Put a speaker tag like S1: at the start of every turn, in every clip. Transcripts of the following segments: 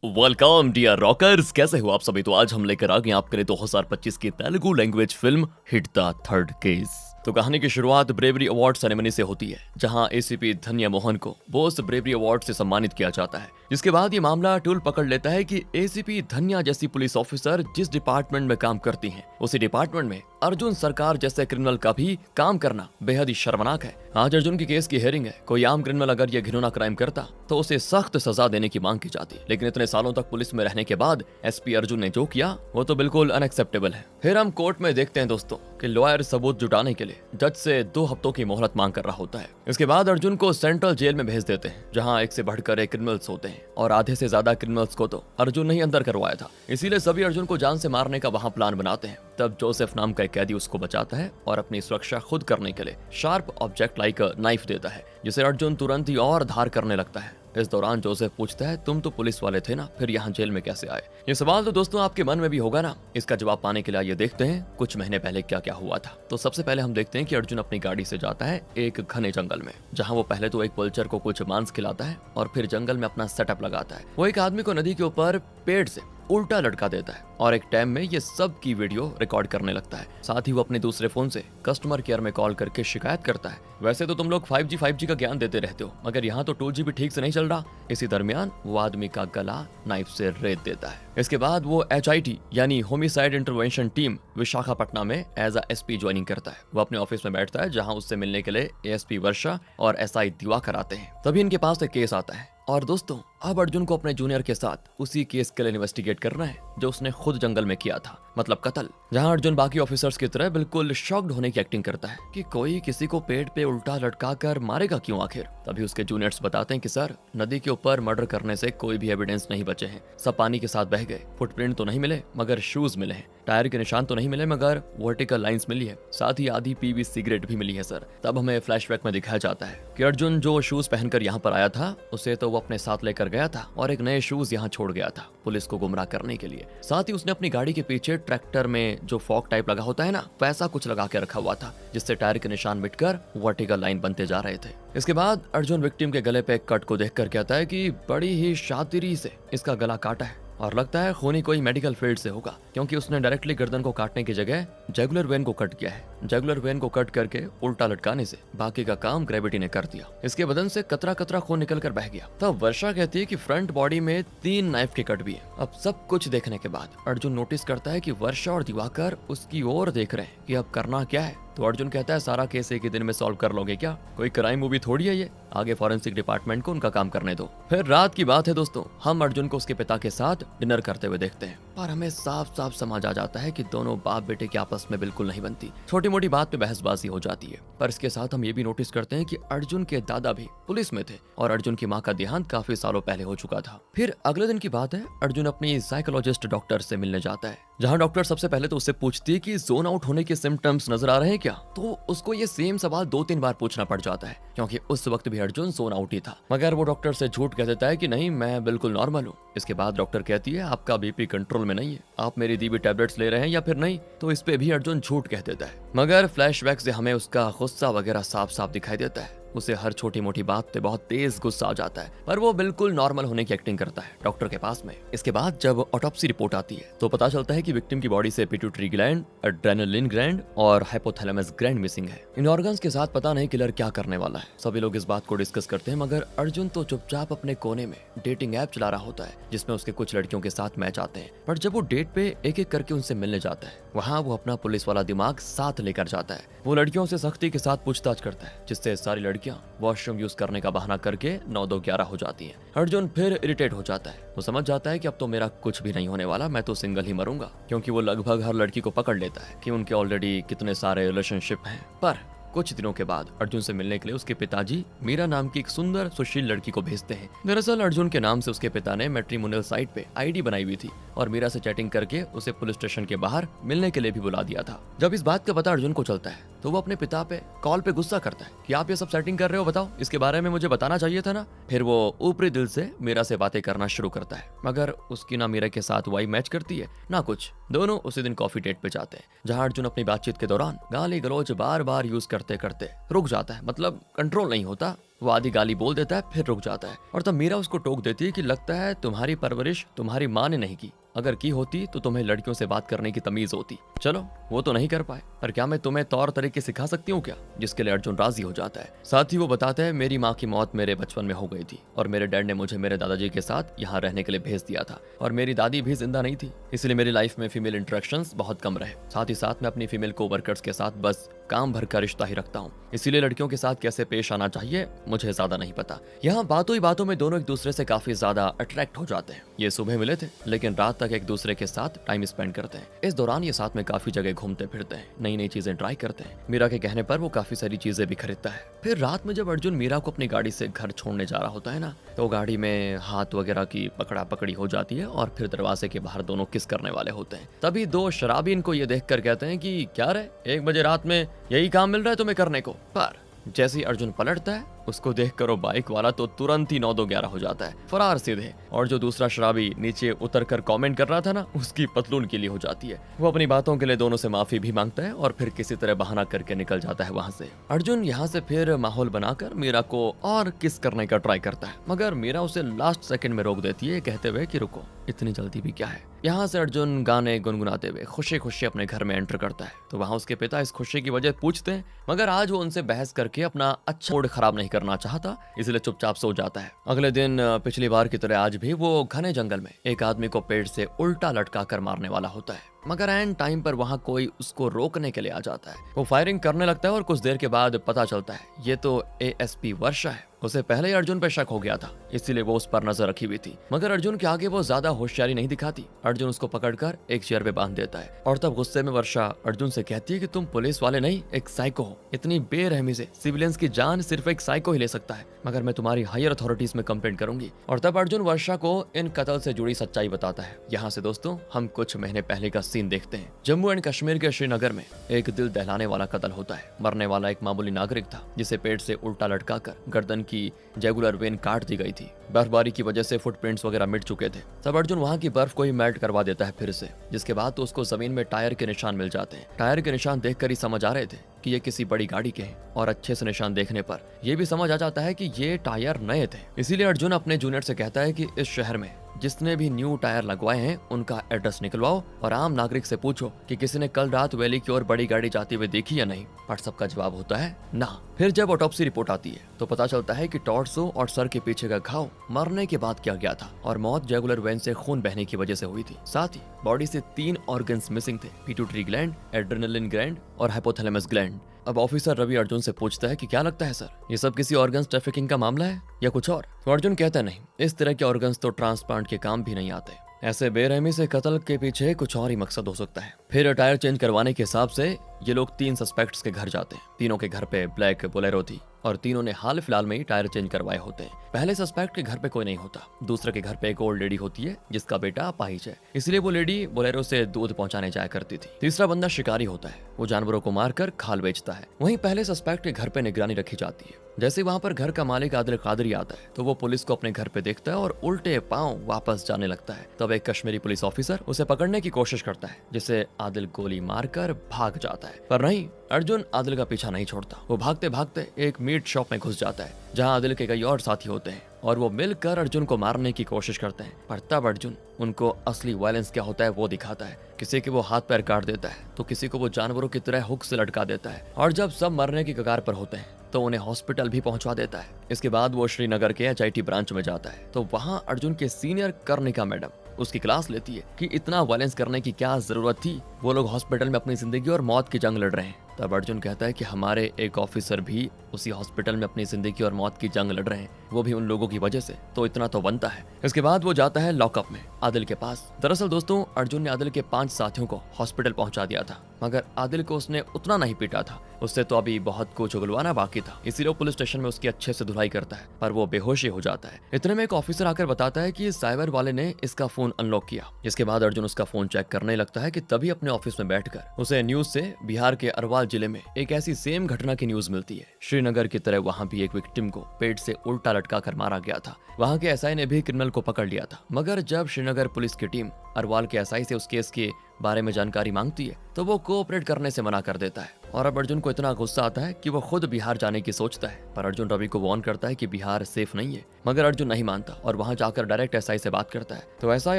S1: Welcome dear rockers, कैसे हो आप सभी। तो आज हम लेकर आ गए आपके लिए 2025 की Telugu language film hit the third case. तो कहानी की शुरुआत ब्रेवरी अवार्ड सेरेमनी से होती है, जहां एसीपी धन्या मोहन को बोस ब्रेवरी अवार्ड से सम्मानित किया जाता है। जिसके बाद ये मामला टूल पकड़ लेता है कि एसीपी धन्या जैसी पुलिस ऑफिसर जिस डिपार्टमेंट में काम करती हैं, उसी डिपार्टमेंट में अर्जुन सरकार जैसे क्रिमिनल का भी काम करना बेहद ही शर्मनाक है। आज अर्जुन की केस की हेयरिंग है। कोई आम क्रिमिनल अगर ये घिनौना क्राइम करता तो उसे सख्त सजा देने की मांग की जाती, लेकिन इतने सालों तक पुलिस में रहने के बाद एसपी अर्जुन ने जो किया वो तो बिल्कुल अनएक्सेप्टेबल है। फिर हम कोर्ट में देखते हैं दोस्तों कि लॉयर सबूत जुटाने के लिए जज से 2 हफ्तों की मोहलत मांग कर रहा होता है। इसके बाद अर्जुन को सेंट्रल जेल में भेज देते हैं, जहां एक से बढ़कर एक क्रिमिनल्स होते हैं और आधे से ज्यादा क्रिमिनल्स को तो अर्जुन ने ही अंदर करवाया था। इसीलिए सभी अर्जुन को जान से मारने का वहां प्लान बनाते हैं। तब जोसेफ नाम का एक कैदी उसको बचाता है और अपनी सुरक्षा खुद करने के लिए शार्प ऑब्जेक्ट लाइक नाइफ देता है, जिसे अर्जुन तुरंत ही और धार करने लगता है। इस दौरान जोसेफ पूछता है, तुम तो पुलिस वाले थे ना, फिर यहाँ जेल में कैसे आए? ये सवाल तो दोस्तों आपके मन में भी होगा ना। इसका जवाब पाने के लिए ये देखते हैं कुछ महीने पहले क्या क्या हुआ था। तो सबसे पहले हम देखते हैं कि अर्जुन अपनी गाड़ी से जाता है एक घने जंगल में, जहाँ वो पहले तो एक वल्चर को कुछ मांस खिलाता है और फिर जंगल में अपना सेटअप लगाता है। वो एक आदमी को नदी के ऊपर पेड़ से उल्टा लटका देता है और एक टाइम में ये सब की वीडियो रिकॉर्ड करने लगता है। साथ ही वो अपने दूसरे फोन से कस्टमर केयर में कॉल करके शिकायत करता है, वैसे तो तुम लोग 5G का ज्ञान देते रहते हो, मगर यहाँ तो 2G भी ठीक से नहीं चल रहा। इसी दरमियान वो आदमी का गला नाइफ से रेत देता है। इसके बाद वो HIT यानी होमिसाइड इंटरवेंशन टीम विशाखापट्टनम में एज एसपी ज्वाइनिंग करता है। वो अपने ऑफिस में बैठता है, जहाँ उससे मिलने के लिए ASP वर्षा और SI दिवाकर आते हैं। तभी इनके पास एक केस आता है और दोस्तों अब अर्जुन को अपने जूनियर के साथ उसी केस के लिए इन्वेस्टिगेट करना है जो उसने खुद जंगल में किया था, मतलब कत्ल। जहां अर्जुन बाकी ऑफिसर्स की तरह बिल्कुल शॉक्ड होने की एक्टिंग करता है कि कोई किसी को पेड़ पे उल्टा लटका कर मारेगा क्यों आखिर। तभी उसके जूनियर्स बताते हैं कि सर, नदी के ऊपर मर्डर करने से कोई भी एविडेंस नहीं बचे हैं, सब पानी के साथ बह गए। फुटप्रिंट तो नहीं मिले मगर शूज मिले हैं, टायर के निशान तो नहीं मिले मगर वर्टिकल लाइंस मिली है, साथ ही आधी पीवी सिगरेट भी मिली है सर। तब हमें फ्लैशबैक में दिखाया जाता है कि अर्जुन जो शूज पहनकर यहाँ पर आया था उसे तो वो अपने साथ लेकर गया था और एक नए शूज यहाँ छोड़ गया था पुलिस को गुमराह करने के लिए। साथ ही उसने अपनी गाड़ी के पीछे ट्रैक्टर में जो फॉग टाइप लगा होता है ना, वैसा कुछ लगा के रखा हुआ था, जिससे टायर के निशान मिटकर वर्टिकल लाइन बनते जा रहे थे। इसके बाद अर्जुन विक्टिम के गले पे कट को देखकर कहता है कि बड़ी ही शातिरी से इसका गला काटा है और लगता है खूनी कोई मेडिकल फील्ड से होगा, क्योंकि उसने डायरेक्टली गर्दन को काटने की जगह जुगुलर वेन को कट किया है। जुगुलर वेन को कट करके उल्टा लटकाने से बाकी का काम ग्रेविटी ने कर दिया। इसके बदन से कतरा कतरा खून निकल कर बह गया। तब वर्षा कहती है कि फ्रंट बॉडी में 3 नाइफ के कट भी है। अब सब कुछ देखने के बाद अर्जुन नोटिस करता है कि वर्षा और दिवाकर उसकी ओर देख रहे हैं कि अब करना क्या है। तो अर्जुन कहता है, सारा केस एक ही दिन में सॉल्व कर लोगे क्या? कोई क्राइम मूवी थोड़ी है ये, आगे फॉरेंसिक डिपार्टमेंट को उनका काम करने दो। फिर रात की बात है दोस्तों, हम अर्जुन को उसके पिता के साथ डिनर करते हुए देखते हैं, पर हमें साफ साफ समझ आ जाता है कि दोनों बाप बेटे की आपस में बिल्कुल नहीं बनती। छोटी मोटी बात पे बहसबाजी हो जाती है। पर इसके साथ हम ये भी नोटिस करते हैं कि अर्जुन के दादा भी पुलिस में थे और अर्जुन की माँ का देहांत काफी सालों पहले हो चुका था। फिर अगले दिन की बात है, अर्जुन अपनी साइकोलॉजिस्ट डॉक्टर से मिलने जाता है, जहाँ डॉक्टर सबसे पहले तो उससे पूछती है कि जोन आउट होने के सिम्टम्स नजर आ रहे हैं क्या। तो उसको ये सेम सवाल 2-3 बार पूछना पड़ जाता है, क्योंकि उस वक्त भी अर्जुन जोन आउट ही था। मगर वो डॉक्टर से झूठ कह देता है कि नहीं, मैं बिल्कुल नॉर्मल हूँ। इसके बाद डॉक्टर कहती है, आपका BP कंट्रोल में नहीं है, आप मेरी दी हुई टैबलेट्स ले रहे हैं या फिर नहीं। तो इस पे भी अर्जुन झूठ कह देता है, मगर फ्लैशबैक से हमें उसका गुस्सा वगैरह साफ साफ दिखाई देता है। उसे हर छोटी मोटी बात पे बहुत तेज गुस्सा आ जाता है, पर वो बिल्कुल नॉर्मल होने की एक्टिंग करता है डॉक्टर के पास में। इसके बाद जब ऑटोप्सी रिपोर्ट आती है तो पता चलता है कि विक्टिम की बॉडी से पिट्यूटरी ग्लैंड, एड्रेनलिन ग्लैंड और हाइपोथैलेमस ग्लैंड मिसिंग है। इन ऑर्गन्स के साथ पता नहीं किलर क्या करने वाला है। सभी लोग इस बात को डिस्कस करते हैं, मगर अर्जुन तो चुपचाप अपने कोने में डेटिंग ऐप चला रहा होता है, जिसमें उसके कुछ लड़कियों के साथ मैच आते हैं। पर जब वो डेट पे एक एक करके उनसे मिलने जाता है, वहाँ वो अपना पुलिस वाला दिमाग साथ लेकर जाता है। वो लड़कियों से सख्ती के साथ पूछताछ करता है, जिससे सारी लड़कियां वॉशरूम यूज करने का बहाना करके 9-2-11 हो जाती हैं। अर्जुन फिर इरिटेट हो जाता है। वो समझ जाता है कि अब तो मेरा कुछ भी नहीं होने वाला, मैं तो सिंगल ही मरूंगा, क्योंकि वो लगभग हर लड़की को पकड़ लेता है कि उनके ऑलरेडी कितने सारे रिलेशनशिप हैं। पर कुछ दिनों के बाद अर्जुन से मिलने के लिए उसके पिताजी मीरा नाम की एक सुंदर सुशील लड़की को भेजते हैं। दरअसल अर्जुन के नाम से उसके पिता ने मैट्रिमोनियल साइट पे ID बनाई हुई थी और मीरा से चैटिंग करके उसे पुलिस स्टेशन के बाहर मिलने के लिए भी बुला दिया था। जब इस बात का पता अर्जुन को चलता है तो वो अपने पिता पे कॉल पे गुस्सा करता है कि आप ये सब सेटिंग कर रहे हो, बताओ, इसके बारे में मुझे बताना चाहिए था ना। फिर वो ऊपरी दिल से मीरा से बातें करना शुरू करता है, मगर उसकी ना मीरा के साथ वाई मैच करती है ना कुछ। दोनों उसी दिन कॉफी डेट पे जाते हैं, जहां अर्जुन अपनी बातचीत के दौरान गाली गलौज बार बार यूज करते करते रुक जाता है, मतलब कंट्रोल नहीं होता वो आधी गाली बोल देता है, फिर रुक जाता है और तब मीरा उसको टोक देती है कि लगता है तुम्हारी परवरिश तुम्हारी माँ ने नहीं की, अगर की होती तो तुम्हें लड़कियों से बात करने की तमीज होती। चलो वो तो नहीं कर पाए, पर क्या मैं तुम्हें तौर तरीके सिखा सकती हूँ क्या? जिसके लिए अर्जुन राजी हो जाता है। साथ ही वो बताता है मेरी माँ की मौत मेरे बचपन में हो गई थी और मेरे डैड ने मुझे मेरे दादाजी के साथ यहाँ रहने के लिए भेज दिया था और मेरी दादी भी जिंदा नहीं थी, इसलिए मेरी लाइफ में फीमेल इंटरेक्शंस बहुत कम रहे। साथ ही साथ मैं अपनी फीमेल कोवर्कर्स के साथ बस काम भर का रिश्ता ही रखता हूँ, इसीलिए लड़कियों के साथ कैसे पेश आना चाहिए मुझे ज्यादा नहीं पता। यहाँ बातों ही बातों में दोनों एक दूसरे से काफी ज्यादा अट्रैक्ट हो जाते हैं। ये सुबह मिले थे लेकिन रात तक एक दूसरे के साथ टाइम स्पेंड करते हैं। इस दौरान ये साथ में काफी जगह घूमते फिरते हैं, नई नई चीजें ट्राई करते हैं। मीरा के कहने पर वो काफी सारी चीजें भी खरीदता है। फिर रात में जब अर्जुन मीरा को अपनी गाड़ी से घर छोड़ने जा रहा होता है ना, तो गाड़ी में हाथ वगैरह की पकड़ा पकड़ी हो जाती है और फिर दरवाजे के बाहर दोनों किस करने वाले होते हैं। तभी दो शराबी इनको ये देखकर कहते हैं कि क्या रे, 1 बजे रात में यही काम मिल रहा है तुम्हें करने को? पर जैसे ही अर्जुन पलटता है उसको देखकर वो बाइक वाला तो तुरंत ही 9-2-11 हो जाता है, फरार सीधे। और जो दूसरा शराबी नीचे उतरकर कमेंट कर रहा था ना, उसकी पतलून गीली हो जाती है। वो अपनी बातों के लिए दोनों से माफी भी मांगता है और फिर किसी तरह बहाना करके निकल जाता है वहां से। अर्जुन यहाँ से फिर माहौल बनाकर मीरा को और किस करने का ट्राई करता है, मगर मीरा उसे लास्ट सेकंड में रोक देती है कहते हुए कि रुको, इतनी जल्दी भी क्या है। यहाँ से अर्जुन गाने गुनगुनाते हुए खुशी खुशी अपने घर में एंटर करता है, तो वहाँ उसके पिता इस खुशी की वजह पूछते हैं, मगर आज वो उनसे बहस करके अपना अच्छा मूड खराब नहीं करना चाहता, इसलिए चुपचाप सो जाता है। अगले दिन पिछली बार की तरह आज भी वो घने जंगल में एक आदमी को पेड़ से उल्टा लटका कर मारने वाला होता है, मगर एंड टाइम पर वहाँ कोई उसको रोकने के लिए आ जाता है। वो फायरिंग करने लगता है और कुछ देर के बाद पता चलता है ये तो एएसपी वर्षा है। उसे पहले ही अर्जुन पर शक हो गया था, इसीलिए वो उस पर नजर रखी हुई थी, मगर अर्जुन के आगे वो ज्यादा होशियारी नहीं दिखाती। अर्जुन उसको पकड़कर एक चेयर पे बांध देता है और तब गुस्से में वर्षा अर्जुन से कहती है कि तुम पुलिस वाले नहीं, एक साइको हो। इतनी बेरहमी से सिविलियंस की जान सिर्फ एक साइको ही ले सकता है, मगर मैं तुम्हारी हायर अथॉरिटीज में कंप्लेंट करूंगी। और तब अर्जुन वर्षा को इन कत्ल से जुड़ी सच्चाई बताता है। यहाँ से दोस्तों हम कुछ महीने पहले का सीन देखते हैं। जम्मू एंड कश्मीर के श्रीनगर में एक दिल दहलाने वाला कत्ल होता है। मरने वाला एक मामूली नागरिक था जिसे पेड़ से उल्टा लटकाकर गर्दन की जुगुलर वेन काट दी गई थी। बर्फबारी की वजह से फुटप्रिंट्स वगैरह मिट चुके थे। तब अर्जुन वहाँ की बर्फ को ही मेल्ट करवा देता है फिर से, जिसके बाद तो उसको जमीन में टायर के निशान मिल जाते हैं। टायर के निशान देखकर ही समझ आ रहे थे कि ये किसी बड़ी गाड़ी के हैं और अच्छे से निशान देखने पर यह भी समझ आ जाता है कि ये टायर नए थे। इसीलिए अर्जुन अपने जूनियर से कहता है कि इस शहर में जिसने भी न्यू टायर लगवाए हैं उनका एड्रेस निकलवाओ और आम नागरिक से पूछो कि किसी ने कल रात वैली की ओर बड़ी गाड़ी जाते हुए देखी या नहीं। पर सबका जवाब होता है ना। फिर जब ऑटोप्सी रिपोर्ट आती है तो पता चलता है कि टॉर्सो और सर के पीछे का घाव मरने के बाद किया गया था और मौत जुगुलर वेन से खून बहने की वजह से हुई थी। साथ ही बॉडी से 3 ऑर्गन्स मिसिंग थे, पिट्यूटरी ग्लैंड, एड्रेनलिन ग्लैंड और हाइपोथैलेमस ग्लैंड। अब ऑफिसर रवि अर्जुन से पूछता है कि क्या लगता है सर, ये सब किसी ऑर्गन्स ट्रैफिकिंग का मामला है या कुछ और? तो अर्जुन कहता है नहीं, इस तरह के ऑर्गन्स तो ट्रांसप्लांट के काम भी नहीं आते। ऐसे बेरहमी से कत्ल के पीछे कुछ और ही मकसद हो सकता है। फिर टायर चेंज करवाने के हिसाब से ये लोग 3 सस्पेक्ट्स के घर जाते हैं। तीनों के घर पे ब्लैक बोलेरो थी और तीनों ने हाल फिलहाल में ही टायर चेंज करवाए होते हैं। पहले सस्पेक्ट के घर पे कोई नहीं होता, दूसरे के घर पे एक ओल्ड लेडी होती है जिसका बेटा अपाहिज है, इसलिए वो लेडी बोलेरो से दूध पहुंचाने जाया करती थी। तीसरा बंदा शिकारी होता है, वो जानवरों को मारकर खाल बेचता है। वहीं पहले सस्पेक्ट के घर पे निगरानी रखी जाती है। जैसे वहां पर घर का मालिक आदिल कादरी आता है तो वो पुलिस को अपने घर पे देखता है और उल्टे पांव वापस जाने लगता है। तब एक कश्मीरी पुलिस ऑफिसर उसे पकड़ने की कोशिश करता है, जिसे आदिल गोली मारकर भाग जाता है। पर नहीं, अर्जुन आदिल का पीछा नहीं छोड़ता। वो भागते भागते एक मीट शॉप में घुस जाता है जहां आदिल के कई और साथी होते हैं और वो मिलकर अर्जुन को मारने की कोशिश करते हैं। पर तब अर्जुन उनको असली वायलेंस क्या होता है वो दिखाता है। किसी के वो हाथ पैर काट देता है तो किसी को वो जानवरों की तरह हुक से लटका देता है और जब सब मरने की कगार पर होते हैं तो उन्हें हॉस्पिटल भी पहुंचा देता है। इसके बाद वो श्रीनगर के HIT ब्रांच में जाता है तो वहां अर्जुन के सीनियर कर्णिका मैडम उसकी क्लास लेती है कि इतना वायलेंस करने की क्या जरूरत थी, वो लोग हॉस्पिटल में अपनी जिंदगी और मौत की जंग लड़ रहे हैं। तब अर्जुन कहता है कि हमारे एक ऑफिसर भी उसी हॉस्पिटल में अपनी जिंदगी और मौत की जंग लड़ रहे हैं, वो भी उन लोगों की वजह से, तो इतना तो बनता है। इसके बाद वो जाता है लॉकअप में आदिल के पास। दरअसल दोस्तों अर्जुन ने आदिल के 5 साथियों को हॉस्पिटल पहुंचा दिया था, मगर आदिल को उसने उतना नहीं पीटा था, उससे तो अभी बहुत कुछ उगलवाना बाकी था। इसीलिए वो पुलिस स्टेशन में उसकी अच्छे से धुलाई करता है, पर वो बेहोशी हो जाता है। इतने में एक ऑफिसर आकर बताता है कि साइबर वाले ने इसका फोन अनलॉक किया। इसके बाद अर्जुन उसका फोन चेक करने लगता है कि तभी अपने ऑफिस में बैठकर उसे न्यूज से बिहार के अरवाल जिले में एक ऐसी सेम घटना की न्यूज मिलती है। श्रीनगर की तरह वहां भी एक विक्टिम को पेट से उल्टा लटका कर मारा गया था। वहां के SI ने भी क्रिमिनल को पकड़ लिया था, मगर जब श्रीनगर पुलिस की टीम अरवाल के SI से उस केस के बारे में जानकारी मांगती है तो वो कोऑपरेट करने से मना कर देता है और अब अर्जुन को इतना गुस्सा आता है कि वो खुद बिहार जाने की सोचता है, पर अर्जुन रवि को वार्न करता है कि बिहार सेफ नहीं है, मगर अर्जुन नहीं मानता और वहां जाकर डायरेक्ट एसआई से बात करता है। तो एसआई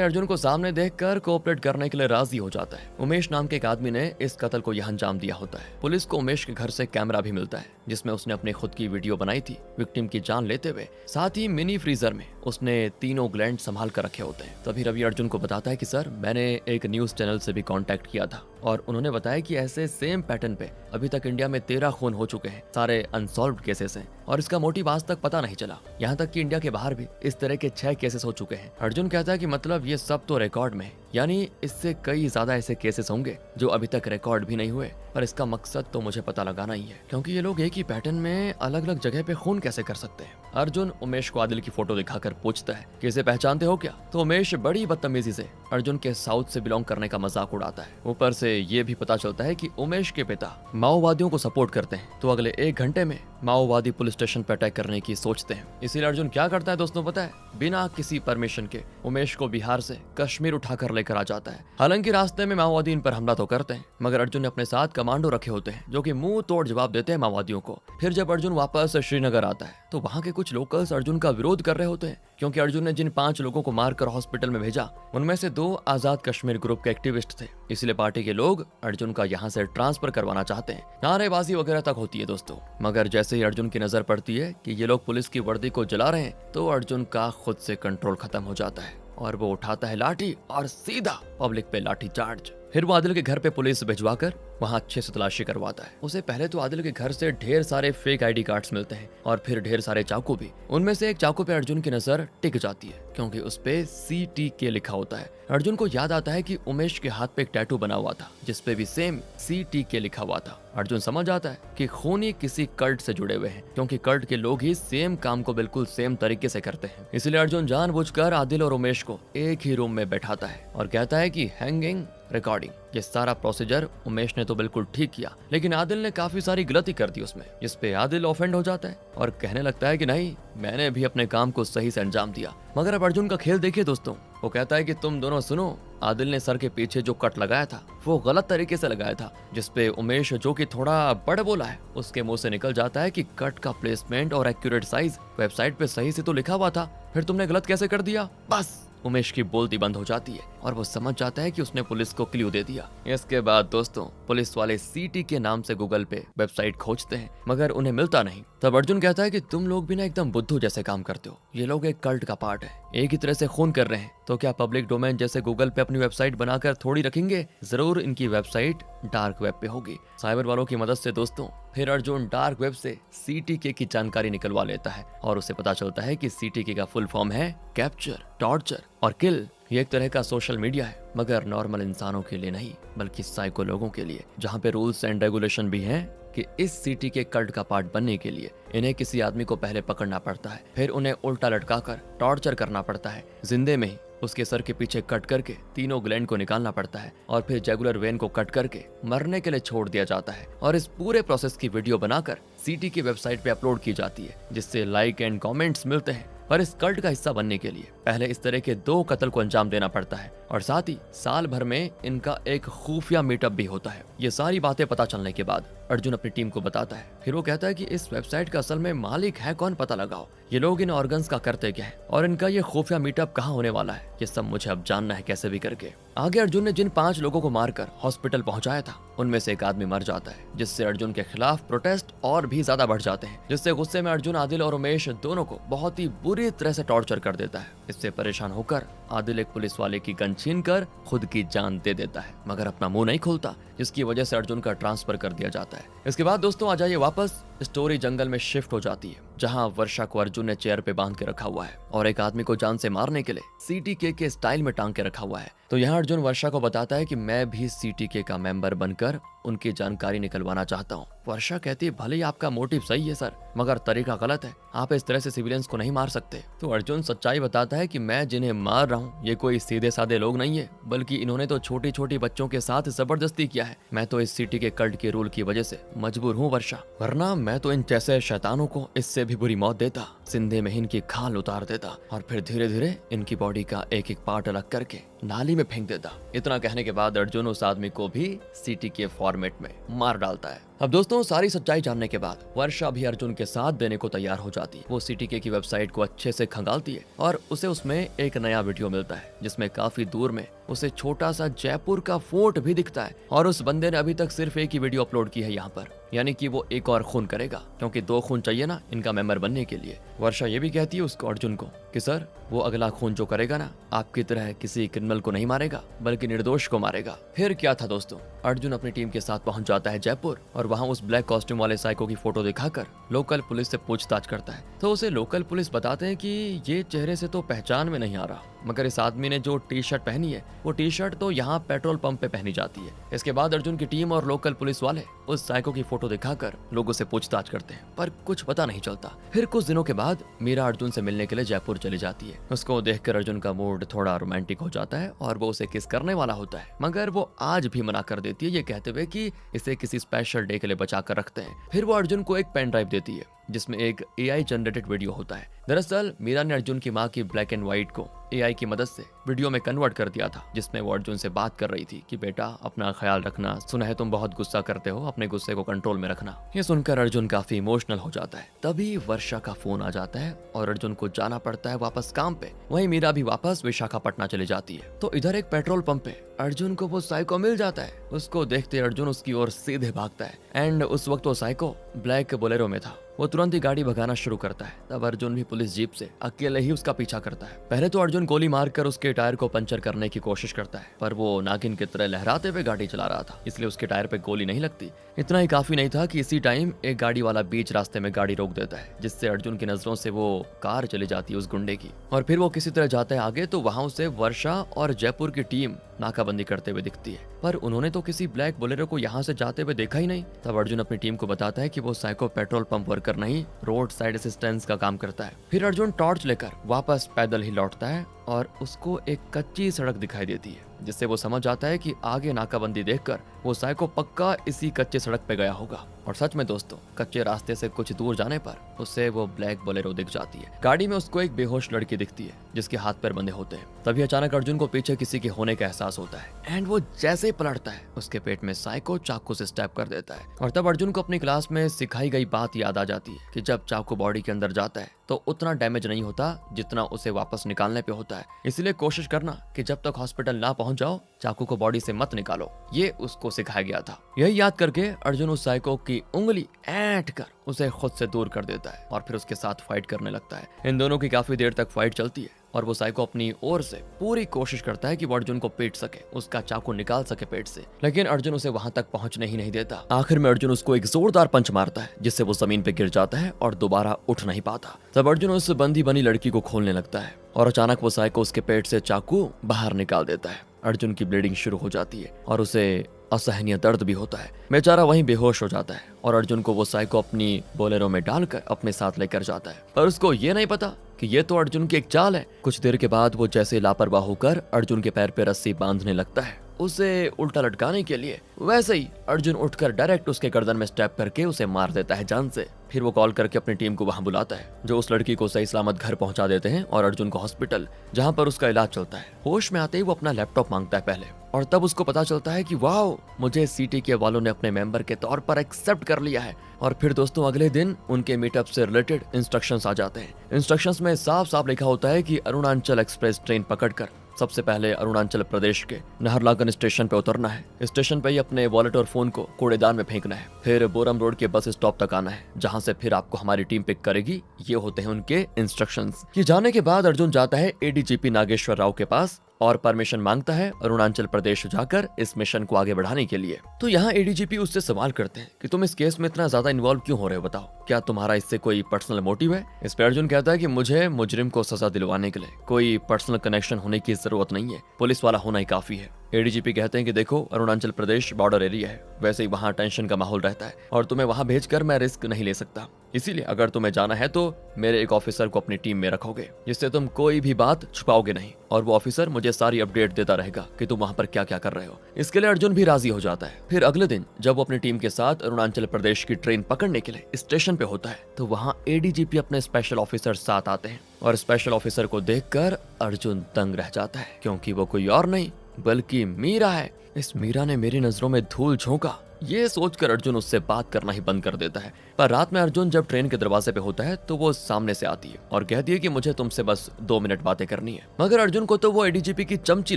S1: अर्जुन को सामने देखकर कोऑपरेट करने के लिए राजी हो जाता है। उमेश नाम के एक आदमी ने इस कत्ल को यह अंजाम दिया होता है। पुलिस को उमेश के घर से कैमरा भी मिलता है जिसमें उसने अपनी खुद की वीडियो बनाई थी विक्टिम की जान लेते हुए। साथ ही मिनी फ्रीजर में उसने तीनों ग्लैंड संभाल कर रखे होते हैं। तभी रवि अर्जुन को बताता है कि सर, मैंने एक न्यूज चैनल से भी कांटेक्ट किया था और उन्होंने बताया कि ऐसे सेम पैटर्न पे अभी तक इंडिया में 13 खून हो चुके हैं, सारे अनसॉल्व्ड केसेस हैं और इसका मोटिव आज तक पता नहीं चला। यहाँ तक कि इंडिया के बाहर भी इस तरह के 6 केसेस हो चुके हैं। अर्जुन कहता है कि मतलब ये सब तो रिकॉर्ड में है, यानी इससे कई ज्यादा ऐसे केसेस होंगे जो अभी तक रिकॉर्ड भी नहीं हुए, पर इसका मकसद तो मुझे पता लगाना ही है, क्योंकि ये लोग एक ही पैटर्न में अलग अलग जगह पे खून कैसे कर सकते हैं। अर्जुन उमेश को आदिल की फोटो दिखाकर पूछता है कि इसे पहचानते हो क्या? तो उमेश बड़ी बदतमीजी से अर्जुन के साउथ से बिलोंग करने का मजाक उड़ाता है। ऊपर से ये भी पता चलता है कि उमेश के पिता माओवादियों को सपोर्ट करते हैं, तो अगले 1 घंटे में माओवादी पुलिस स्टेशन पर अटैक करने की सोचते हैं। इसीलिए अर्जुन क्या करता है दोस्तों पता है? बिना किसी परमिशन के उमेश को बिहार से कश्मीर उठाकर लेकर आ जाता है। हालांकि रास्ते में माओवादी इन पर हमला तो करते हैं, मगर अर्जुन ने अपने साथ कमांडो रखे होते हैं जो कि मुंह तोड़ जवाब देते हैं माओवादियों को। फिर जब अर्जुन वापस श्रीनगर आता है तो वहाँ के कुछ लोकल्स अर्जुन का विरोध कर रहे होते हैं, क्योंकि अर्जुन ने जिन 5 लोगों को मारकर हॉस्पिटल में भेजा उनमें से 2 आजाद कश्मीर ग्रुप के एक्टिविस्ट थे। इसलिए पार्टी के लोग अर्जुन का यहाँ से ट्रांसफर करवाना चाहते हैं। नारेबाजी वगैरह तक होती है दोस्तों, मगर जैसे ही अर्जुन की नजर पड़ती है कि ये लोग पुलिस की वर्दी को जला रहे हैं तो अर्जुन का खुद से कंट्रोल खत्म हो जाता है और वो उठाता है लाठी और सीधा पब्लिक पे लाठी चार्ज। फिर वो आदिल के घर पे पुलिस भिजवाकर वहाँ अच्छे से तलाशी करवाता है। उसे पहले तो आदिल के घर से ढेर सारे फेक आईडी कार्ड्स मिलते हैं और फिर ढेर सारे चाकू भी। उनमें से एक चाकू पे अर्जुन की नजर टिक जाती है क्योंकि उस पे CTK लिखा होता है। अर्जुन को याद आता है कि उमेश के हाथ पे एक टैटू बना हुआ था जिसपे भी सेम CTK लिखा हुआ था। अर्जुन समझ जाता है कि खूनी किसी कल्ट से जुड़े हुए हैं, क्योंकि कल्ट के लोग ही सेम काम को बिल्कुल सेम तरीके से करते हैं। इसलिए अर्जुन जानबूझकर आदिल और उमेश को एक ही रूम में बैठाता है और कहता है कि हैंगिंग, रिकॉर्डिंग, ये सारा प्रोसीजर उमेश ने तो बिल्कुल ठीक किया, लेकिन आदिल ने काफी सारी गलती कर दी उसमें, जिसपे आदिल ऑफेंड हो जाता है और कहने लगता है कि नहीं, मैंने भी अपने काम को सही से अंजाम दिया। मगर अब अर्जुन का खेल देखिए दोस्तों, वो कहता है कि तुम दोनों सुनो, आदिल ने सर के पीछे जो कट लगाया था वो गलत तरीके से लगाया था, जिसपे उमेश जो कि थोड़ा बड़ बोला है उसके मुंह से निकल जाता है कि कट का प्लेसमेंट और एक्यूरेट साइज वेबसाइट पे सही से तो लिखा हुआ था, फिर तुमने गलत कैसे कर दिया? बस उमेश की बोलती बंद हो जाती है और वो समझ जाता है कि उसने पुलिस को क्लू दे दिया। इसके बाद दोस्तों पुलिस वाले CT के नाम से गूगल पे वेबसाइट खोजते हैं, मगर उन्हें मिलता नहीं। तब अर्जुन कहता है कि तुम लोग भी ना एकदम बुद्धू जैसे काम करते हो, ये लोग एक कल्ट का पार्ट है, एक ही तरह से खून कर रहे हैं, तो क्या पब्लिक डोमेन जैसे गूगल पे अपनी वेबसाइट बनाकर थोड़ी रखेंगे? जरूर इनकी वेबसाइट डार्क वेब पे होगी। साइबर वालों की मदद से दोस्तों फिर अर्जुन डार्क वेब से CTK की जानकारी निकलवा लेता है और उसे पता चलता है कि CTK का फुल फॉर्म है कैप्चर, टॉर्चर और किल। ये एक तरह का सोशल मीडिया है, मगर नॉर्मल इंसानों के लिए नहीं, बल्कि साइको लोगों के लिए, जहाँ पे रूल्स एंड रेगुलेशन भी हैं कि इस CTK कल्ट का पार्ट बनने के लिए इन्हें किसी आदमी को पहले पकड़ना पड़ता है, फिर उन्हें उल्टा लटकाकर टॉर्चर करना पड़ता है, जिंदे में ही उसके सर के पीछे कट करके तीनों ग्लैंड को निकालना पड़ता है और फिर जुगुलर वेन को कट करके मरने के लिए छोड़ दिया जाता है और इस पूरे प्रोसेस की वीडियो बनाकर CTK वेबसाइट पे अपलोड की जाती है, जिससे लाइक एंड कमेंट्स मिलते हैं। पर इस कल्ट का हिस्सा बनने के लिए पहले इस तरह के 2 कत्ल को अंजाम देना पड़ता है और साथ ही साल भर में इनका एक खुफिया मीटअप भी होता है। ये सारी बातें पता चलने के बाद अर्जुन अपनी टीम को बताता है। फिर वो कहता है कि इस वेबसाइट का असल में मालिक है कौन, पता लगाओ, ये लोग इन ऑर्गन्स का करते क्या है और इनका ये खुफिया मीटअप कहाँ होने वाला है, ये सब मुझे अब जानना है कैसे भी करके। आगे अर्जुन ने जिन 5 लोगों को मारकर हॉस्पिटल पहुंचाया था उनमें से एक आदमी मर जाता है, जिससे अर्जुन के खिलाफ प्रोटेस्ट और भी ज्यादा बढ़ जाते हैं, जिससे गुस्से में अर्जुन आदिल और उमेश दोनों को बहुत ही बुरी तरह से टॉर्चर कर देता है। इससे परेशान होकर आदिल एक पुलिस वाले की गन छीनकर खुद की जान दे देता है, मगर अपना मुंह नहीं खोलता, जिसकी वजह से अर्जुन का ट्रांसफर कर दिया जाता है। इसके बाद दोस्तों आ जाइए वापस, स्टोरी जंगल में शिफ्ट हो जाती है, जहां वर्षा को अर्जुन ने चेयर पे बांध के रखा हुआ है और एक आदमी को जान से मारने के लिए CTK के स्टाइल में टांग के रखा हुआ है। तो यहाँ अर्जुन वर्षा को बताता है कि मैं भी CTK का मेंबर बनकर उनकी जानकारी निकलवाना चाहता हूँ। वर्षा कहती है भले ही आपका मोटिव सही है सर, मगर तरीका गलत है, आप इस तरह से सिविलियंस को नहीं मार सकते। तो अर्जुन सच्चाई बताता है कि मैं जिन्हें मार रहा रहा हूँ, ये कोई सीधे साधे लोग नहीं है, बल्कि इन्होंने तो छोटी छोटी बच्चों के साथ जबरदस्ती किया है। मैं तो इस सिटी के कल्ट के रूल की वजह से मजबूर हूँ वर्षा, वरना मैं तो इन जैसे शैतानों को इससे भी बुरी मौत देता, जिंदे में इनकी खाल उतार देता और फिर धीरे धीरे इनकी बॉडी का एक एक पार्ट अलग करके नाली में फेंक देता। इतना कहने के बाद अर्जुन उस आदमी को भी सीटी के फॉर्मेट में मार डालता है। अब दोस्तों, सारी सच्चाई जानने के बाद वर्षा भी अर्जुन के साथ देने को तैयार हो जाती है। वो सीटीके की वेबसाइट को अच्छे से खंगालती है और उसे उसमें एक नया वीडियो मिलता है, जिसमें काफी दूर में उसे छोटा सा जयपुर का फोर्ट भी दिखता है। और उस बंदे ने अभी तक सिर्फ एक ही वीडियो अपलोड की है यहाँ पर, यानी कि वो एक और खून करेगा, क्योंकि 2 खून चाहिए ना इनका मेंबर बनने के लिए। वर्षा ये भी कहती है उसको, अर्जुन को, कि सर वो अगला खून जो करेगा ना, आपकी तरह किसी क्रिमिनल को नहीं मारेगा, बल्कि निर्दोष को मारेगा। फिर क्या था दोस्तों, अर्जुन अपनी टीम के साथ पहुंच जाता है जयपुर और वहां उस ब्लैक कॉस्ट्यूम वाले साइको की फोटो दिखाकर लोकल पुलिस से पूछताछ करता है। तो उसे लोकल पुलिस बताते हैं कि ये चेहरे से तो पहचान में नहीं आ रहा, मगर इस आदमी ने जो टी शर्ट पहनी है वो टी शर्ट तो यहाँ पेट्रोल पंप पे पहनी जाती है। इसके बाद अर्जुन की टीम और लोकल पुलिस वाले उस साइको की फोटो दिखाकर लोगों से पूछताछ करते हैं, पर कुछ पता नहीं चलता। फिर कुछ दिनों के बाद मीरा अर्जुन से मिलने के लिए जयपुर चली जाती है। उसको देखकर अर्जुन का मूड थोड़ा रोमांटिक हो जाता है और वो उसे किस करने वाला होता है, मगर वो आज भी मना कर देती है, ये कहते हुए कि इसे किसी स्पेशल डे के लिए बचा कर रखते हैं। फिर वो अर्जुन को एक पेन ड्राइव देती है जिसमें एक AI जनरेटेड वीडियो होता है। दरअसल मीरा ने अर्जुन की माँ की ब्लैक एंड व्हाइट को AI की मदद से वीडियो में कन्वर्ट कर दिया था, जिसमें वो अर्जुन से बात कर रही थी कि बेटा अपना ख्याल रखना, सुना है तुम बहुत गुस्सा करते हो, अपने गुस्से को कंट्रोल में रखना। ये सुनकर अर्जुन काफी इमोशनल हो जाता है। तभी वर्षा का फोन आ जाता है और अर्जुन को जाना पड़ता है वापस काम पे। वहीं मीरा भी वापस विशाखापट्टनम चली जाती है। तो इधर एक पेट्रोल पंप पे अर्जुन को वो साइको मिल जाता है। उसको देखते अर्जुन उसकी ओर सीधे भागता है एंड उस वक्त वो साइको ब्लैक बोलेरो में था। वो तुरंत ही गाड़ी भगाना शुरू करता है। तब अर्जुन भी पुलिस जीप से अकेले ही उसका पीछा करता है। पहले तो अर्जुन गोली मारकर उसके टायर को पंचर करने की कोशिश करता है, पर वो नागिन की तरह लहराते हुए गाड़ी चला रहा था, इसलिए उसके टायर पे गोली नहीं लगती। इतना ही काफी नहीं था कि इसी टाइम एक गाड़ी वाला बीच रास्ते में गाड़ी रोक देता है, जिससे अर्जुन की नजरों से वो कार चली जाती है उस गुंडे की। और फिर वो किसी तरह जाता है आगे, तो वहां उसे वर्षा और जयपुर की टीम नाकाबंदी करते हुए दिखती है, पर उन्होंने तो किसी ब्लैक बोलेरो को यहाँ से जाते हुए देखा ही नहीं। तब अर्जुन अपनी टीम को बताता है कि वो साइको पेट्रोल पंप वर्कर नहीं, रोड साइड असिस्टेंस का काम करता है। फिर अर्जुन टॉर्च लेकर वापस पैदल ही लौटता है और उसको एक कच्ची सड़क दिखाई देती है, जिससे वो समझ जाता है कि आगे नाकाबंदी देखकर वो साइको पक्का इसी कच्चे सड़क पे गया होगा। और सच में दोस्तों, कच्चे रास्ते से कुछ दूर जाने पर उसे वो ब्लैक बोलेरो दिख जाती है। गाड़ी में उसको एक बेहोश लड़की दिखती है जिसके हाथ पैर बंधे होते हैं। तभी अचानक अर्जुन को पीछे किसी के होने का एहसास होता है एंड वो जैसे ही पलटता है उसके पेट में साइको चाकू से स्टैब कर देता है। और तब अर्जुन को अपनी क्लास में सिखाई गई बात याद आ जाती है कि जब चाकू बॉडी के अंदर जाता है तो उतना डैमेज नहीं होता जितना उसे वापस निकालने पे होता है। इसलिए कोशिश करना कि जब तक हॉस्पिटल ना पहुंच जाओ चाकू को बॉडी से मत निकालो, ये उसको सिखाया गया था। यही याद करके अर्जुन उस साइको की उंगली ऐंठ कर उसे खुद से दूर कर देता है और फिर उसके साथ फाइट करने लगता है। इन दोनों की काफी देर तक फाइट चलती है और वो साइको अपनी ओर से पूरी कोशिश करता है कि वो अर्जुन को पीट सके, उसका चाकू निकाल सके पेट से, लेकिन अर्जुन उसे वहां तक पहुंचने ही नहीं देता। आखिर में अर्जुन उसको एक जोरदार पंच मारता है जिससे वो जमीन पे गिर जाता है और दोबारा उठ नहीं पाता। तब अर्जुन उस बंदी बनी लड़की को खोलने लगता है और अचानक वो साइको उसके पेट से चाकू बाहर निकाल देता है। अर्जुन की ब्लीडिंग शुरू हो जाती है और उसे असहनीय दर्द भी होता है। बेचारा वहीं बेहोश हो जाता है और अर्जुन को वो साइको अपनी बोलेरो में डालकर अपने साथ लेकर जाता है, पर उसको ये नहीं पता कि ये तो अर्जुन की एक चाल है। कुछ देर के बाद वो जैसे लापरवाह होकर अर्जुन के पैर पे रस्सी बांधने लगता है उसे उल्टा लटकाने के लिए, वैसे ही अर्जुन उठकर डायरेक्ट उसके गर्दन में स्टेप करके उसे मार देता है जान से। फिर वो कॉल करके अपनी टीम को वहां बुलाता है, जो उस लड़की को सही सलामत घर पहुंचा देते हैं और अर्जुन को हॉस्पिटल जहां पर उसका इलाज चलता है। होश में आते ही वो अपना लैपटॉप मांगता है पहले, और तब उसको पता चलता है कि वाह, मुझे सीटीके वालों ने अपने मेंबर के तौर पर एक्सेप्ट कर लिया है। और फिर दोस्तों अगले दिन उनके मीटअप से रिलेटेड इंस्ट्रक्शंस आ जाते हैं। इंस्ट्रक्शंस में साफ साफ लिखा होता है कि अरुणाचल एक्सप्रेस ट्रेन पकड़कर सबसे पहले अरुणाचल प्रदेश के नाहरलागुन स्टेशन पे उतरना है। स्टेशन पे ही अपने वॉलेट और फोन को कूड़ेदान में फेंकना है। फिर बोरम रोड के बस स्टॉप तक आना है, जहां से फिर आपको हमारी टीम पिक करेगी। ये होते हैं उनके इंस्ट्रक्शंस। ये जाने के बाद अर्जुन जाता है एडीजीपी नागेश्वर राव के पास और परमिशन मांगता है अरुणाचल प्रदेश जाकर इस मिशन को आगे बढ़ाने के लिए। तो यहाँ एडीजीपी उससे सवाल करते हैं कि तुम इस केस में इतना ज्यादा इन्वॉल्व क्यों हो रहे हो, बताओ, क्या तुम्हारा इससे कोई पर्सनल मोटिव है? इस पे अर्जुन कहता है कि मुझे मुजरिम को सजा दिलवाने के लिए कोई पर्सनल कनेक्शन होने की जरूरत नहीं है, पुलिस वाला होना ही काफी है। एडीजीपी कहते हैं कि देखो, अरुणाचल प्रदेश बॉर्डर एरिया है, वैसे ही वहाँ टेंशन का माहौल रहता है और तुम्हें वहाँ भेजकर मैं रिस्क नहीं ले सकता। इसीलिए अगर तुम्हें जाना है तो मेरे एक ऑफिसर को अपनी टीम में रखोगे, जिससे तुम कोई भी बात छुपाओगे नहीं और वो ऑफिसर मुझे सारी अपडेट देता रहेगा कि तुम वहाँ पर क्या क्या कर रहे हो। इसके लिए अर्जुन भी राजी हो जाता है। फिर अगले दिन जब वो अपनी टीम के साथ अरुणाचल प्रदेश की ट्रेन पकड़ने के लिए स्टेशन पे होता है तो वहाँ एडीजीपी अपने स्पेशल ऑफिसर साथ आते हैं और स्पेशल ऑफिसर को देखकर अर्जुन दंग रह जाता है, क्योंकि वो कोई और नहीं बल्कि मीरा है। इस मीरा ने मेरी नजरों में धूल झोंका, ये सोचकर अर्जुन उससे बात करना ही बंद कर देता है। पर रात में अर्जुन जब ट्रेन के दरवाजे पे होता है तो वो सामने से आती है और कहती है कि मुझे तुमसे बस 2 मिनट बातें करनी है। मगर अर्जुन को तो वो एडीजीपी की चमची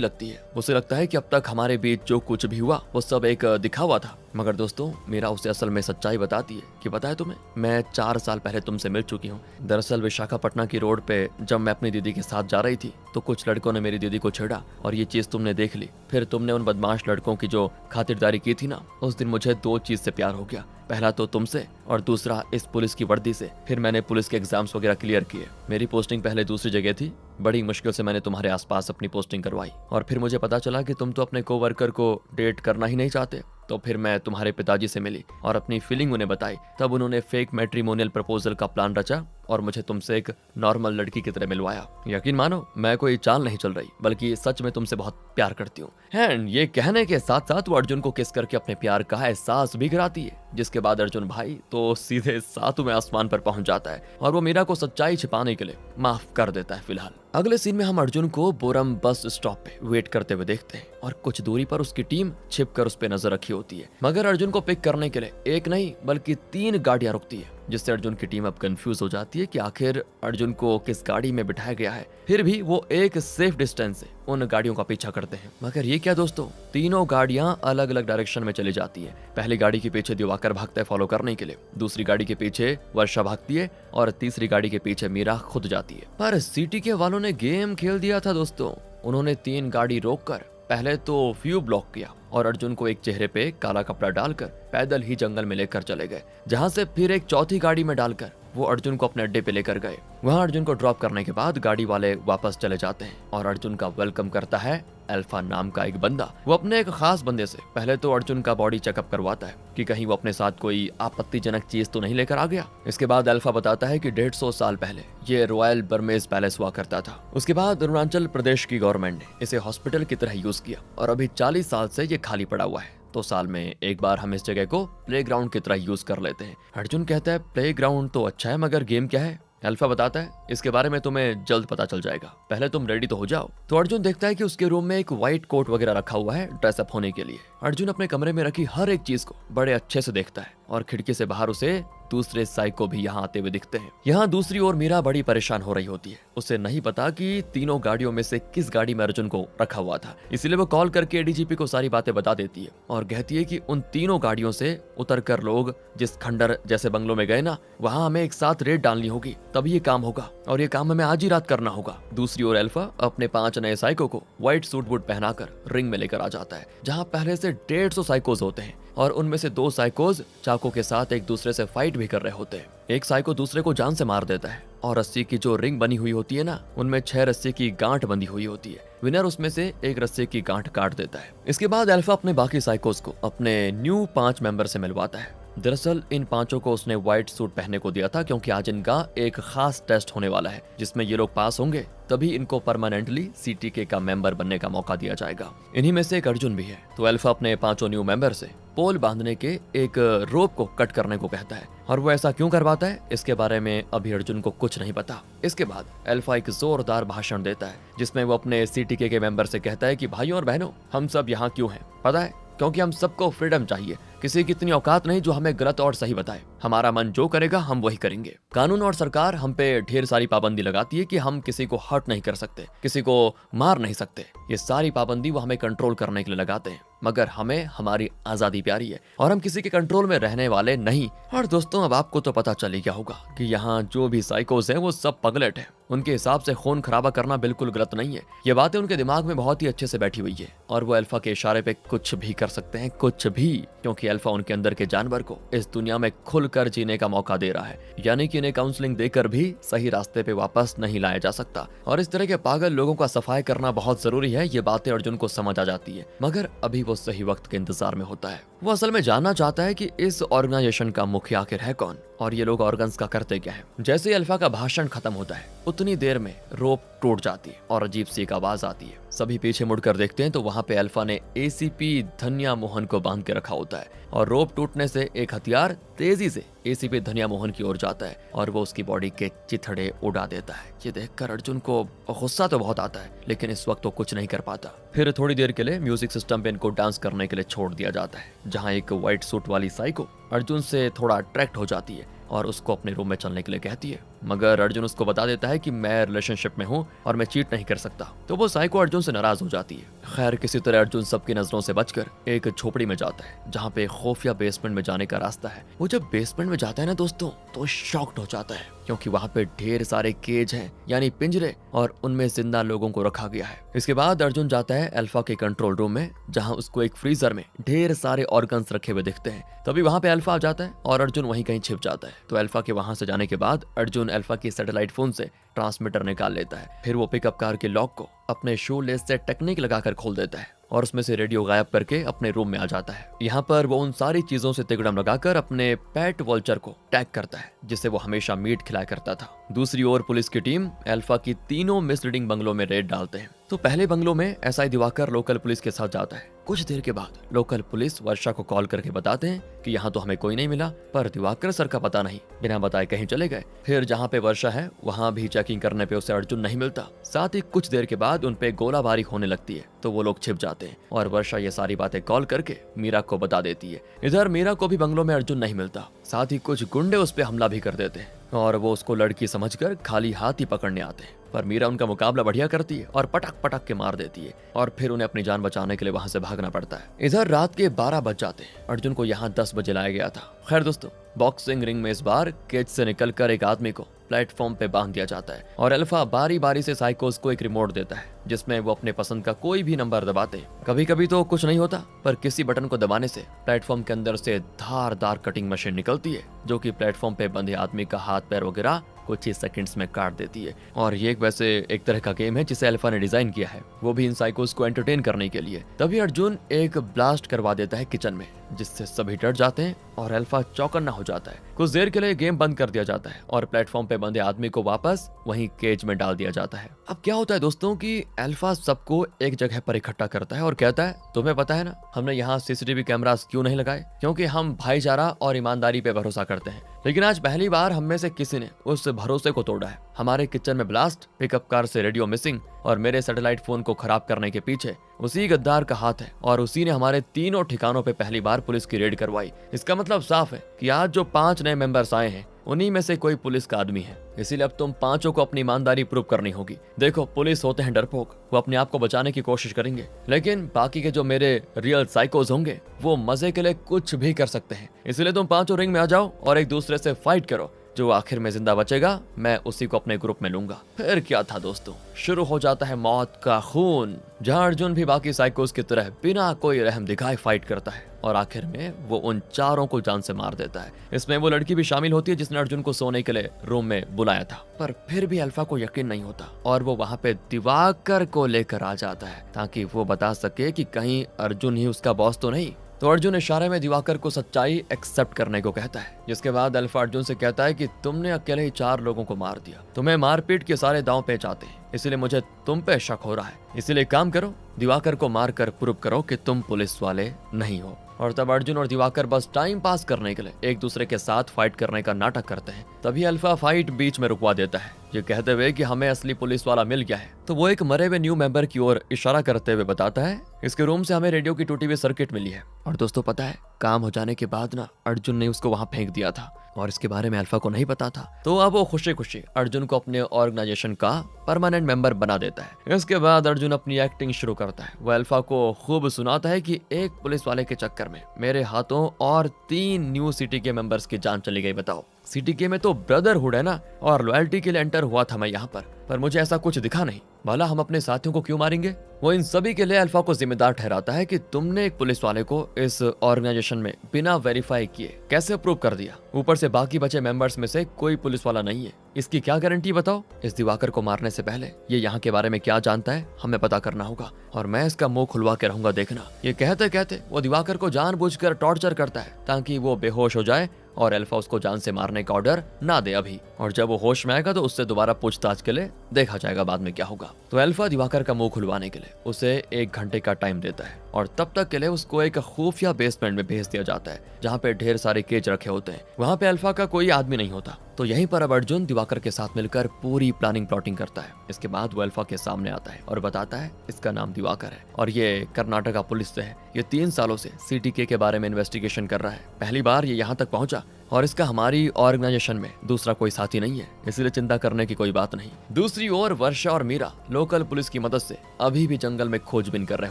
S1: लगती है। उसे लगता है कि अब तक हमारे बीच जो कुछ भी हुआ वो सब एक दिखावा था। मगर दोस्तों, मीरा उसे असल में सच्चाई बताती है कि पता है तुम्हें, मैं 4 साल पहले तुमसे मिल चुकी हूँ। दरअसल विशाखापट्टनम की रोड पे जब मैं अपनी दीदी के साथ जा रही थी तो कुछ लड़कों ने मेरी दीदी को छेड़ा और ये चीज तुमने देख ली। फिर तुमने उन बदमाश लड़कों की जो खातिरदारी की थी ना, उस दिन मुझे 2 चीज से प्यार हो गया। पहला तो तुमसे और दूसरा इस पुलिस की वर्दी से। फिर मैंने पुलिस के एग्जाम्स वगैरह क्लियर किए। मेरी पोस्टिंग पहले दूसरी जगह थी, बड़ी मुश्किल से मैंने तुम्हारे आसपास अपनी पोस्टिंग करवाई और फिर मुझे पता चला कि तुम तो अपने कोवर्कर को डेट करना ही नहीं चाहते। तो फिर मैं तुम्हारे पिताजी से मिली और अपनी फीलिंग उन्हें बताई। तब उन्होंने फेक मैट्रिमोनियल प्रपोजल का प्लान रचा और मुझे तुमसे एक नॉर्मल लड़की की तरह मिलवाया। यकीन मानो, मैं कोई चाल नहीं चल रही, बल्कि सच में तुमसे बहुत प्यार करती हूँ। एंड ये कहने के साथ साथ वो अर्जुन को किस करके अपने प्यार का एहसास भी कराती है, जिसके बाद अर्जुन भाई तो सीधे 7वें आसमान पर पहुंच जाता है और वो मीरा को सच्चाई छिपाने के लिए माफ कर देता है। फिलहाल अगले सीन में हम अर्जुन को बोरम बस स्टॉप पे वेट करते हुए देखते हैं और कुछ दूरी पर उसकी टीम छिपकर उस पे नजर रखी होती है। मगर अर्जुन को पिक करने के लिए एक नहीं बल्कि 3 गाड़ियां रुकती है, जिससे अर्जुन की टीम अब कंफ्यूज हो जाती है कि आखिर अर्जुन को किस गाड़ी में बिठाया गया है। फिर भी वो एक सेफ डिस्टेंस से उन गाड़ियों का पीछा करते हैं। मगर ये क्या दोस्तों, तीनों गाड़ियां अलग अलग डायरेक्शन में चली जाती है। पहली गाड़ी के पीछे दिवाकर भागता है फॉलो करने के लिए, दूसरी गाड़ी के पीछे वर्षा भागती है और तीसरी गाड़ी के पीछे मीरा खुद जाती है। पर सिटी के वालों ने गेम खेल दिया था दोस्तों। उन्होंने 3 गाड़ी रोककर पहले तो व्यू ब्लॉक किया और अर्जुन को एक चेहरे पे काला कपड़ा डालकर पैदल ही जंगल में लेकर चले गए, जहां से फिर एक चौथी गाड़ी में डालकर वो अर्जुन को अपने अड्डे पे लेकर गए। वहां अर्जुन को ड्रॉप करने के बाद गाड़ी वाले वापस चले जाते हैं और अर्जुन का वेलकम करता है अल्फा नाम का एक बंदा। वो अपने एक खास बंदे से पहले तो अर्जुन का बॉडी चेकअप करवाता है कि कहीं वो अपने साथ कोई आपत्तिजनक चीज तो नहीं लेकर आ गया। इसके बाद अल्फा बताता है कि 150 साल पहले ये रॉयल बर्मेज पैलेस हुआ करता था। उसके बाद अरुणाचल प्रदेश की गवर्नमेंट ने इसे हॉस्पिटल की तरह यूज किया और अभी 40 साल से ये खाली पड़ा हुआ है। तो साल में एक बार हम इस जगह को प्लेग्राउंड की तरह यूज कर लेते हैं। अर्जुन कहता है प्लेग्राउंड तो अच्छा है, मगर गेम क्या है? अल्फा बताता है इसके बारे में तुम्हें जल्द पता चल जाएगा, पहले तुम रेडी तो हो जाओ। तो अर्जुन देखता है कि उसके रूम में एक व्हाइट कोट वगैरह रखा हुआ है ड्रेसअप होने के लिए। अर्जुन अपने कमरे में रखी हर एक चीज को बड़े अच्छे से देखता है और खिड़की से बाहर उसे दूसरे साइको भी यहाँ आते हुए दिखते हैं। यहाँ दूसरी ओर मीरा बड़ी परेशान हो रही होती है। उसे नहीं पता कि तीनों गाड़ियों में से किस गाड़ी में अर्जुन को रखा हुआ था, इसीलिए वो कॉल करके एडीजीपी को सारी बातें बता देती है और कहती है कि उन तीनों गाड़ियों से उतरकर लोग जिस खंडर जैसे बंगलों में गए ना, वहाँ हमें एक साथ रेड डालनी होगी, तभी ये काम होगा और ये काम हमें आज ही रात करना होगा। दूसरी ओर अल्फा अपने 5 नए साइको को व्हाइट सूट बूट पहनाकर रिंग में लेकर आ जाता है, जहाँ पहले से 150 साइकोज होते हैं और उनमें से 2 साइकोज चाकू के साथ एक दूसरे से फाइट भी कर रहे होते हैं। एक साइको दूसरे को जान से मार देता है और रस्सी की जो रिंग बनी हुई होती है ना, उनमें 6 रस्सी की गांठ बंधी हुई होती है। विनर उसमें से एक रस्सी की गांठ काट देता है। इसके बाद अल्फा अपने बाकी साइकोज को अपने न्यू 5 मेंबर से मिलवाता है। दरअसल इन 5 को उसने व्हाइट सूट पहनने को दिया था, क्योंकि आज इनका एक खास टेस्ट होने वाला है, जिसमें ये लोग पास होंगे तभी इनको परमानेंटली सीटीके का मेंबर बनने का मौका दिया जाएगा। इन्हीं में से एक अर्जुन भी है। तो अल्फा अपने 5 न्यू मेंबर से पोल बांधने के एक रोप को कट करने को कहता है और वो ऐसा क्यों करवाता है इसके बारे में अभी अर्जुन को कुछ नहीं पता। इसके बाद अल्फा एक जोरदार भाषण देता है, जिसमें वो अपने सीटीके के मेंबर से कहता है कि भाइयों और बहनों, हम सब यहाँ क्यों हैं पता है? क्योंकि हम सबको फ्रीडम चाहिए। किसी की इतनी औकात नहीं जो हमें गलत और सही बताए। हमारा मन जो करेगा हम वही करेंगे। कानून और सरकार हम पे ढेर सारी पाबंदी लगाती है कि हम किसी को हर्ट नहीं कर सकते, किसी को मार नहीं सकते। ये सारी पाबंदी वो हमें कंट्रोल करने के लिए लगाते हैं, मगर हमें हमारी आजादी प्यारी है और हम किसी के कंट्रोल में रहने वाले नहीं। और दोस्तों, अब आपको तो पता चल ही गया होगा कि यहाँ जो भी साइकोस हैं वो सब पगलेट हैं। उनके हिसाब से खून खराबा करना बिल्कुल गलत नहीं है। ये बातें उनके दिमाग में बहुत ही अच्छे से बैठी हुई है और वो अल्फा के इशारे पे कुछ भी कर सकते हैं, कुछ भी, क्योंकि अल्फा उनके अंदर के जानवर को इस दुनिया में खुलकर जीने का मौका दे रहा है। यानी कि इन्हें काउंसलिंग देकर भी सही रास्ते पे वापस नहीं लाया जा सकता और इस तरह के पागल लोगों का सफाई करना बहुत जरूरी है। ये बातें अर्जुन को समझ आ जाती है, मगर अभी वो सही वक्त के इंतजार में होता है। वो असल में जानना चाहता है कि इस ऑर्गेनाइजेशन का मुख्य आखिर है कौन और ये लोग ऑर्गन्स का करते क्या है। जैसे ही अल्फा का भाषण खत्म होता है उतनी देर में रोप टूट जाती है और अजीब सी एक आवाज आती है। सभी पीछे मुड़कर देखते हैं तो वहां पे अल्फा ने एसीपी धन्या मोहन को बांध के रखा होता है और रोप टूटने से एक हथियार तेजी से एसीपी धन्या मोहन की ओर जाता है और वो उसकी बॉडी के चिथड़े उड़ा देता है। ये देखकर अर्जुन को गुस्सा तो बहुत आता है, लेकिन इस वक्त वो कुछ नहीं कर पाता। फिर थोड़ी देर के लिए म्यूजिक सिस्टम पे इनको डांस करने के लिए छोड़ दिया जाता है, जहाँ एक व्हाइट सूट वाली साइको अर्जुन से थोड़ा अट्रैक्ट हो जाती है और उसको अपने रूम में चलने के लिए कहती है, मगर अर्जुन उसको बता देता है कि मैं रिलेशनशिप में हूँ और मैं चीट नहीं कर सकता। तो वो साइको अर्जुन से नाराज हो जाती है। खैर किसी तरह अर्जुन सबकी नजरों से बचकर एक झोपड़ी में जाता है जहाँ पे खुफिया बेसमेंट में जाने का रास्ता है। वो जब बेसमेंट में जाता है ना दोस्तों तो शॉक्ड हो जाता है, क्योंकि वहाँ पे ढेर सारे केज हैं, यानी पिंजरे, और उनमें जिंदा लोगों को रखा गया है। इसके बाद अर्जुन जाता है अल्फा के कंट्रोल रूम में, जहाँ उसको एक फ्रीजर में ढेर सारे ऑर्गन्स रखे हुए दिखते हैं। तभी वहाँ पे अल्फा आ जाता है और अर्जुन वहीं कहीं छिप जाता है। तो अल्फा के वहां से जाने के बाद अर्जुन अल्फा की सैटेलाइट फोन से ट्रांसमीटर निकाल लेता है। फिर वो पिकअप कार के लॉक को अपने शू लेस से टेक्निक लगाकर खोल देता है और उसमें से रेडियो गायब करके अपने रूम में आ जाता है। यहाँ पर वो उन सारी चीजों से तिगड़म लगाकर अपने पेट वॉल्चर को टैग करता है, जिसे वो हमेशा मीट खिलाया करता था। दूसरी ओर पुलिस की टीम अल्फा की तीनों मिसलीडिंग बंगलों में रेड डालते हैं। तो पहले बंगलों में एसआई दिवाकर लोकल पुलिस के साथ जाता है। कुछ देर के बाद लोकल पुलिस वर्षा को कॉल करके बताते हैं कि यहाँ तो हमें कोई नहीं मिला, पर दिवाकर सर का पता नहीं, बिना बताए कहीं चले गए। फिर जहाँ पे वर्षा है वहाँ भी चेकिंग करने पे उसे अर्जुन नहीं मिलता। साथ ही कुछ देर के बाद उन पे गोलाबारी होने लगती है, तो वो लोग छिप जाते हैं और वर्षा ये सारी बातें कॉल करके मीरा को बता देती है। इधर मीरा को भी बंगलों में अर्जुन नहीं मिलता। साथ ही कुछ गुंडे उस पे हमला भी कर देते हैं और वो उसको लड़की समझकर खाली हाथ ही पकड़ने आते हैं, पर मीरा उनका मुकाबला बढ़िया करती है और पटक पटक के मार देती है और फिर उन्हें अपनी जान बचाने के लिए वहां से भागना पड़ता है। इधर रात के 12 बज जाते हैं। अर्जुन को यहाँ 10 बजे लाया गया था। खैर दोस्तों, बॉक्सिंग रिंग में इस बार केज से निकलकर एक आदमी को प्लेटफॉर्म पे बांध दिया जाता है और अल्फा बारी बारी से साइकोस को एक रिमोट देता है, जिसमें वो अपने पसंद का कोई भी नंबर दबाते हैं। कभी कभी तो कुछ नहीं होता, पर किसी बटन को दबाने से प्लेटफॉर्म के अंदर से धारदार कटिंग मशीन निकलती है, जो कि प्लेटफॉर्म पे बंधे आदमी का हाथ पैर वगैरह कुछ ही सेकंड्स में काट देती है। और ये वैसे एक तरह का गेम है जिसे अल्फा ने डिजाइन किया है, वो भी इन साइकोस को एंटरटेन करने के लिए। तभी अर्जुन एक ब्लास्ट करवा देता है किचन में, जिससे सभी डर जाते हैं और अल्फा चौकन्ना हो जाता है। कुछ देर के लिए गेम बंद कर दिया जाता है और प्लेटफॉर्म पे बंधे आदमी को वापस वहीं केज में डाल दिया जाता है। अब क्या होता है दोस्तों कि अल्फा सबको एक जगह पर इकट्ठा करता है और कहता है, तुम्हें पता है ना हमने यहाँ सीसीटीवी कैमरास क्यों नहीं लगाए? क्योंकि हम भाईचारा और ईमानदारी पे भरोसा करते हैं। लेकिन आज पहली बार हम में से किसी ने उस भरोसे को तोड़ा है। हमारे किचन में ब्लास्ट, पिकअप कार से रेडियो मिसिंग और मेरे सैटेलाइट फोन को खराब करने के पीछे उसी गद्दार का हाथ है और उसी ने हमारे तीनों ठिकानों पे पहली बार पुलिस की रेड करवाई। इसका मतलब साफ है कि आज जो 5 नए मेंबर्स आए हैं उन्हीं में से कोई पुलिस का आदमी है। इसीलिए अब तुम पांचों को अपनी ईमानदारी प्रूव करनी होगी। देखो, पुलिस होते हैं डरपोक, वो अपने आप को बचाने की कोशिश करेंगे, लेकिन बाकी के जो मेरे रियल साइकोस होंगे वो मजे के लिए कुछ भी कर सकते हैं। इसलिए तुम पांचों रिंग में आ जाओ और एक दूसरे से फाइट करो। जो आखिर में जिंदा बचेगा मैं उसी को अपने ग्रुप में लूंगा। फिर क्या था दोस्तों, शुरू हो जाता है मौत का खून, जहां अर्जुन भी बाकी साइकोस की तरह बिना कोई रहम दिखाए फाइट करता है और आखिर में वो उन चारों को जान से मार देता है। इसमें वो लड़की भी शामिल होती है जिसने अर्जुन को सोने के लिए रूम में बुलाया था, पर फिर भी अल्फा को यकीन नहीं होता और वो वहां पे दिवाकर को लेकर आ जाता है ताकि वो बता सके कि कहीं अर्जुन ही उसका बॉस तो नहीं। तो अर्जुन इशारे में दिवाकर को सच्चाई एक्सेप्ट करने को कहता है, जिसके बाद अल्फा अर्जुन से कहता है कि तुमने अकेले ही 4 लोगों को मार दिया, तुम्हें मारपीट के सारे दांव पेच आते हैं, इसलिए मुझे तुम पे शक हो रहा है। इसीलिए काम करो, दिवाकर को मारकर प्रूव करो कि तुम पुलिस वाले नहीं हो। और तब अर्जुन और दिवाकर बस टाइम पास करने के लिए एक दूसरे के साथ फाइट करने का नाटक करते हैं। तभी अल्फा फाइट बीच में रुकवा देता है, ये कहते हुए कि हमें असली पुलिस वाला मिल गया है। तो वो एक मरे हुए न्यू मेंबर की ओर इशारा करते हुए बताता है, इसके रूम से हमें रेडियो की टूटी हुई सर्किट मिली है। और दोस्तों पता है, काम हो जाने के बाद ना अर्जुन ने उसको वहां फेंक दिया था और इसके बारे में अल्फा को नहीं पता था। तो अब वो खुशी खुशी अर्जुन को अपने ऑर्गेनाइजेशन का परमानेंट मेंबर बना देता है। इसके बाद अर्जुन अपनी एक्टिंग शुरू करता है। वो अल्फा को खूब सुनाता है कि एक पुलिस वाले के चक्कर में मेरे हाथों और 3 न्यू सिटी के मेंबर्स की जान चली गई, बताओ। सीटीके में तो ब्रदरहुड है ना, और लॉयल्टी के लिए एंटर हुआ था मैं यहाँ पर मुझे ऐसा कुछ दिखा नहीं। भला हम अपने साथियों को क्यों मारेंगे? वो इन सभी के लिए अल्फा को जिम्मेदार ठहराता है कि तुमने एक पुलिस वाले को इस ऑर्गेनाइजेशन में बिना वेरीफाई किए कैसे अप्रूव कर दिया। ऊपर से बाकी बचे मेंबर्स में से कोई पुलिस वाला नहीं है, इसकी क्या गारंटी बताओ? इस दिवाकर को मारने से पहले ये यहाँ के बारे में क्या जानता है हमें पता करना होगा, और मैं इसका मुंह खुलवा के रहूंगा देखना। ये कहते कहते वो दिवाकर को जानबूझकर टॉर्चर करता है ताकि वो बेहोश हो जाए और अल्फा उसको जान से मारने का ऑर्डर ना दे अभी, और जब वो होश में आएगा तो उससे दोबारा पूछताछ के लिए देखा जाएगा बाद में क्या होगा। तो अल्फा दिवाकर का मुंह खुलवाने के लिए उसे 1 घंटे का टाइम देता है, और तब तक के लिए उसको एक खुफिया बेसमेंट में भेज दिया जाता है जहाँ पे ढेर सारे केज रखे होते हैं। वहाँ पे अल्फा का कोई आदमी नहीं होता, तो यहीं पर अब अर्जुन दिवाकर के साथ मिलकर पूरी प्लाटिंग करता है। इसके बाद वो अल्फा के सामने आता है और बताता है इसका नाम दिवाकर है और ये कर्नाटका पुलिस से है। ये 3 सालों से सीटीके के बारे में इन्वेस्टिगेशन कर रहा है। पहली बार ये यहाँ तक पहुंचा और इसका हमारी ऑर्गेनाइजेशन में दूसरा कोई साथी नहीं है, इसलिए चिंता करने की कोई बात नहीं। दूसरी ओर वर्षा और मीरा लोकल पुलिस की मदद से अभी भी जंगल में खोजबीन कर रहे